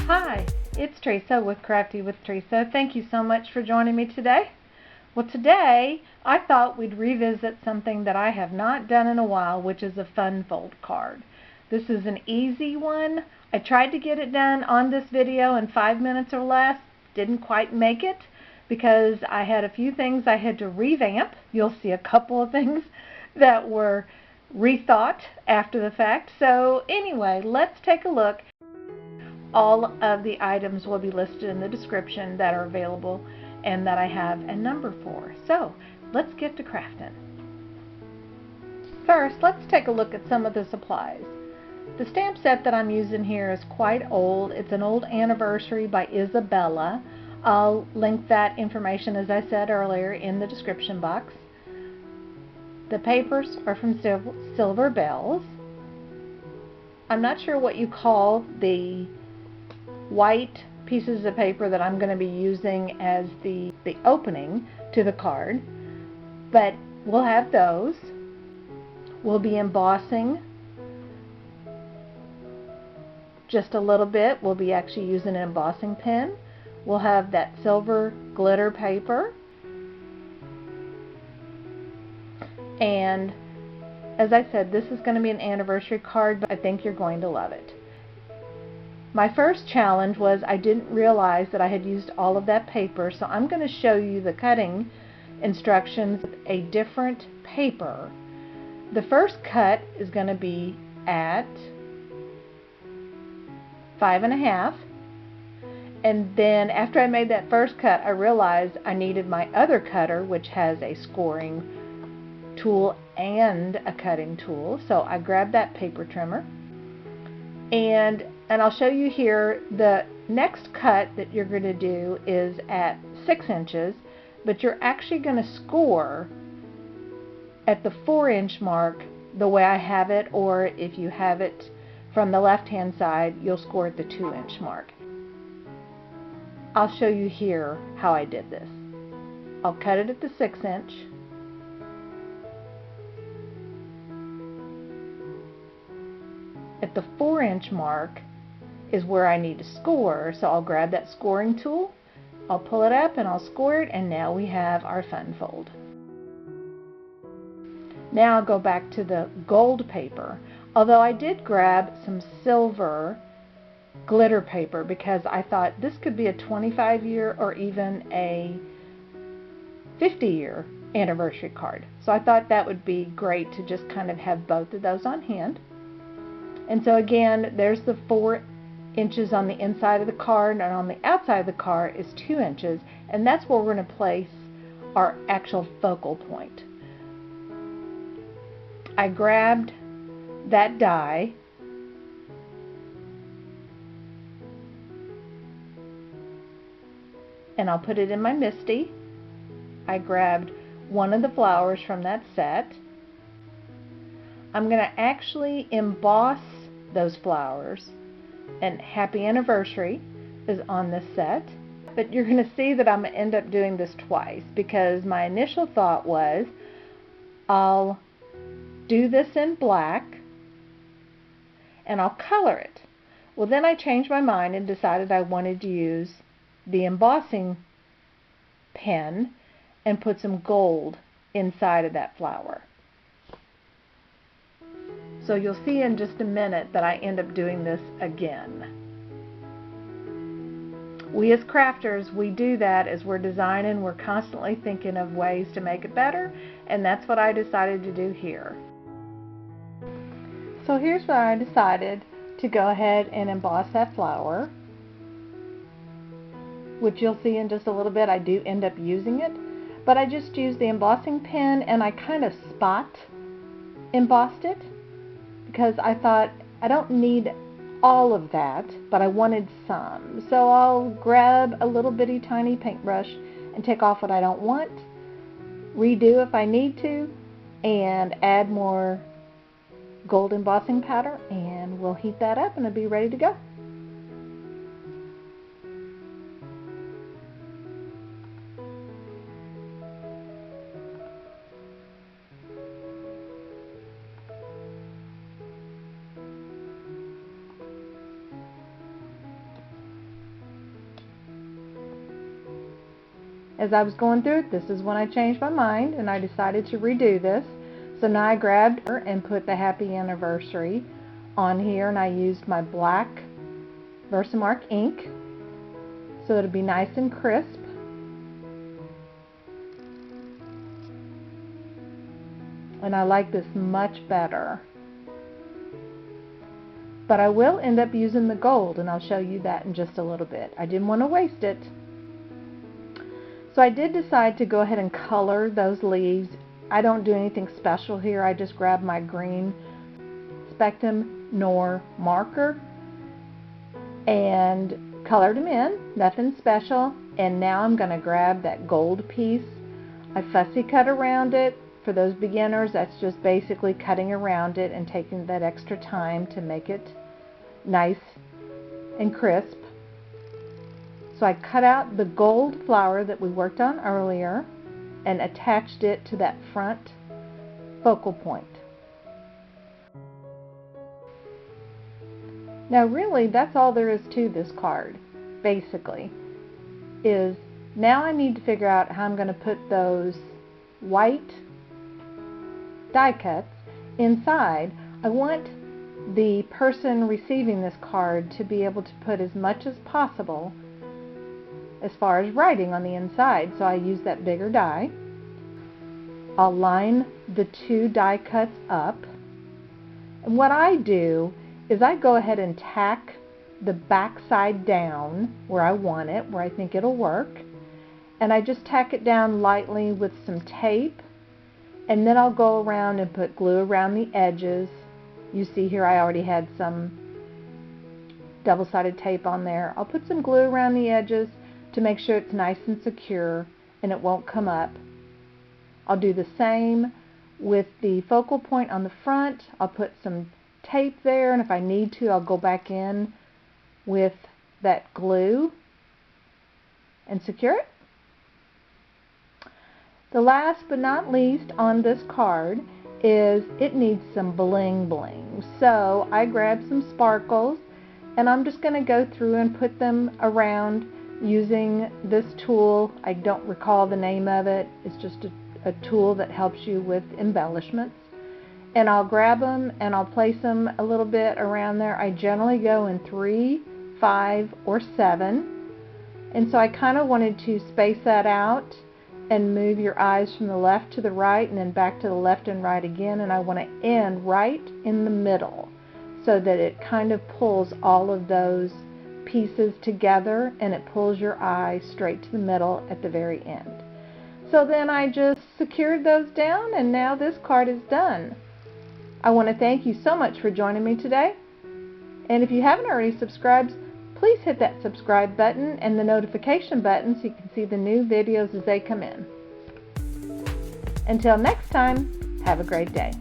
Hi, it's Teresa with Crafty with Teresa. Thank you so much for joining me today. Well, today I thought we'd revisit something that I have not done in a while, which is a fun fold card. This is an easy one. I tried to get it done on this video in 5 minutes or less. Didn't quite make it because I had a few things I had to revamp. You'll see a couple of things that were rethought after the fact. So anyway, let's take a look. All of the items will be listed in the description that are available and that I have a number for. So let's get to crafting. First, let's take a look at some of the supplies. The stamp set that I'm using here is quite old. It's an old anniversary by Isabella. I'll link that information, as I said earlier, in the description box. The papers are from Silver Bells. I'm not sure what you call the white pieces of paper that I'm going to be using as the opening to the card, but we'll have those. We'll be embossing just a little bit. We'll be actually using an embossing pen. We'll have that silver glitter paper, and as I said, this is going to be an anniversary card, but I think you're going to love it. My first challenge was I didn't realize that I had used all of that paper, so I'm going to show you the cutting instructions with a different paper. The first cut is going to be at 5.5, and then after I made that first cut, I realized I needed my other cutter, which has a scoring tool and a cutting tool. So I grabbed that paper trimmer, and I'll show you here. The next cut that you're going to do is at 6 inches, but you're actually going to score at the 4-inch mark the way I have it, or if you have it from the left hand side, you'll score at the 2-inch mark. I'll show you here how I did this. I'll cut it at the 6-inch. At the 4-inch mark is where I need to score, so I'll grab that scoring tool, I'll pull it up and I'll score it, and now we have our fun fold. Now I'll go back to the gold paper, although I did grab some silver glitter paper because I thought this could be a 25-year or even a 50-year anniversary card. So I thought that would be great to just kind of have both of those on hand. And so again, there's the 4 inches on the inside of the card, and on the outside of the card is 2 inches, and that's where we're going to place our actual focal point. I grabbed that die and I'll put it in my MISTI. I grabbed one of the flowers from that set. I'm going to actually emboss those flowers, and Happy Anniversary is on this set, but you're going to see that I'm going to end up doing this twice because my initial thought was I'll do this in black and I'll color it. Well, then I changed my mind and decided I wanted to use the embossing pen and put some gold inside of that flower. So you'll see in just a minute that I end up doing this again. We as crafters, we do that as we're designing. We're constantly thinking of ways to make it better, and that's what I decided to do here. So here's where I decided to go ahead and emboss that flower, which you'll see in just a little bit. I do end up using it, but I just used the embossing pen and I kind of spot embossed it because I thought I don't need all of that, but I wanted some. So I'll grab a little bitty tiny paintbrush and take off what I don't want, redo if I need to, and add more gold embossing powder, and we'll heat that up and it'll be ready to go. As I was going through it, this is when I changed my mind and I decided to redo this. So now I grabbed her and put the happy anniversary on here, and I used my black Versamark ink so it'll be nice and crisp. And I like this much better. But I will end up using the gold, and I'll show you that in just a little bit. I didn't want to waste it. So I did decide to go ahead and color those leaves. I don't do anything special here. I just grabbed my green Spectrum Noir marker and colored them in. Nothing special. And now I'm going to grab that gold piece. I fussy cut around it. For those beginners, that's just basically cutting around it and taking that extra time to make it nice and crisp. So I cut out the gold flower that we worked on earlier and attached it to that front focal point. Now really, that's all there is to this card, basically, is now I need to figure out how I'm going to put those white die cuts inside. I want the person receiving this card to be able to put as much as possible as far as writing on the inside, so I use that bigger die. I'll line the two die cuts up, and what I do is I go ahead and tack the back side down where I want it, where I think it'll work, and I just tack it down lightly with some tape. And then I'll go around and put glue around the edges. You see here I already had some double-sided tape on there. I'll put some glue around the edges to make sure it's nice and secure and it won't come up. I'll do the same with the focal point on the front. I'll put some tape there, and if I need to, I'll go back in with that glue and secure it. The last but not least on this card is it needs some bling bling. So I grabbed some sparkles, and I'm just going to go through and put them around using this tool. I don't recall the name of it. It's just a tool that helps you with embellishments. And I'll grab them and I'll place them a little bit around there. I generally go in 3, 5, or 7. And so I kind of wanted to space that out and move your eyes from the left to the right and then back to the left and right again, and I want to end right in the middle so that it kind of pulls all of those pieces together and it pulls your eye straight to the middle at the very end. So then I just secured those down, and now this card is done. I want to thank you so much for joining me today, and if you haven't already subscribed, please hit that subscribe button and the notification button so you can see the new videos as they come in. Until next time, have a great day.